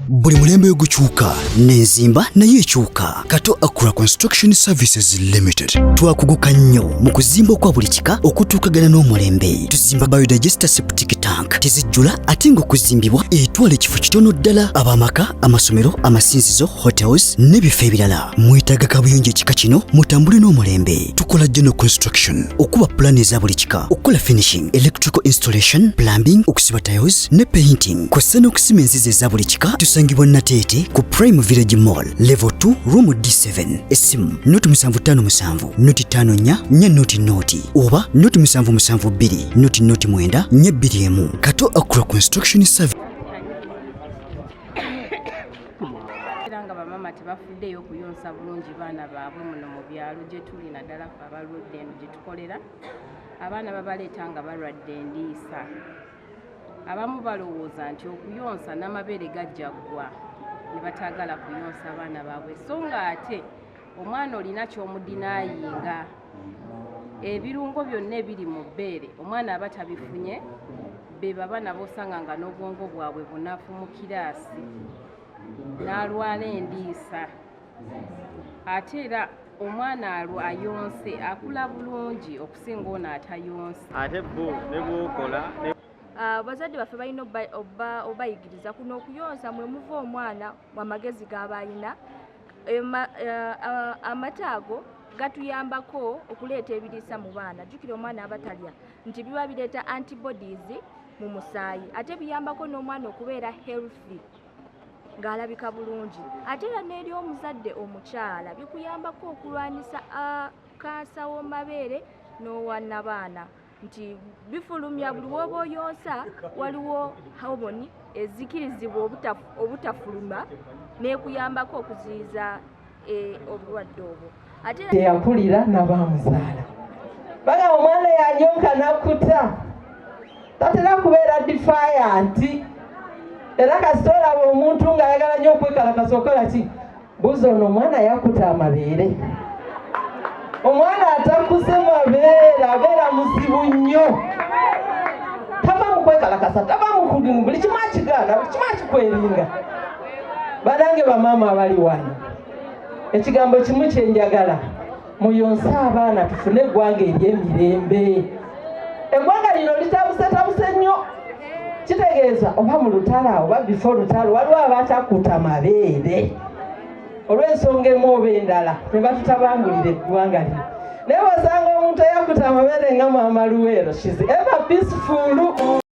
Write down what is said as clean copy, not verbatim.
Buli mulembe gukyuka n'enzimba nayo ekyuka. Kato Akura Construction Services Limited twakuguka nnyo mu kuzimba okwa buli kika okutuukagana n'omulembe. Tuzimba biodigester septic tank tezijjula ate ng'okuzimbibwa etwala ekifo kitono ddala ab'amaka, amasomero, amasinzizo, hotels n'ebifo ebirala. Mwetaaga kabuyonjo ekika kino mutambule n'omulembe. Tukola general construction okuba plan eza buli kika, okukola finishing, electrical installation, plumbing, okusiba tiles ne painting. Kw'ossa n'okusima enzizi eza buli kika. Tusangibwa Natete ku Prime Village Mall level 2 room D7. Esimu noti 757 noti 54 noti oba noti 772 noti 9 Kato Akura Construction Service. Kiranga bamama tebafuddeyo okuyonsa bulungi baana baabwe muno mu byalo gye tuli naddala abalwadde eno gye tukolera. Abaana babaleeta nga balwadde endiisa. Abamu balowooza nti okuyonsa n'amabeere gajja ggwa ne batagala kuyonsa abaana baabwe, so nga ate omwana olina ky'omudinaayinga. Ebirungo byonna ebiri mu bbeere omwana aba tabifunye, be baba nabo osanga nga n'obwongo bwabwe bunafu mu kiraasi n'alwala endiisa. Ate era omwana ayonse akula bulungi okusinga ono atayonse. Ate bo ne bw'okola abazadde baffe balina obayigiriza kuno okuyonsa mwe muva omwana mu magezi g'abalina. Amata ago gatuyambako okuleeta ebiriisa mu baana. Jjukira omwana abatalya nti biba bireeta antibodies mu musaayi, ate biyambako n'omwana okubeera healthy ng'alabika bulungi. Ate era n'eri omuzadde omukyala bikuyambako okulwanisa kansa w'amabeere n'owannabaana, nti bifulumya buli w'oba oyonsa waliwo homoni ezikirizibwa obutafuluma n'ekuyambako okuziyiza obulwadde obwo. Ate teyakulira n'abaamuzaala baga omwana yanyoka nakuta tatera kubeera defiant. Era kasita olaba omuntu ng'ayagala nnyo okwekalakasa okola ki? Buuza ono omwana yakuta amabeere. Omwana atakuze mabeere abeera muzibu nnyo. Tava mu kwekalakasa, tava mu kudimu, buli kimu akigaana, buli kimu akikweringa. Banange bamaama abali wano, ekigambo kimu kye njagala, muyonse abaana tufune eggwanga ery'emirembe. Eggwanga lino litabusetabuse nnyo. Kitegeeza oba mu lutalo oba bifo lutalo waliwo abatakuta amabeere olw'ensonga emu oba endala ne batutabangulira eggwanga lino. Naye wasanga omuntu eyakuta amabeere nga Maama Luweero, she's ever peaceful.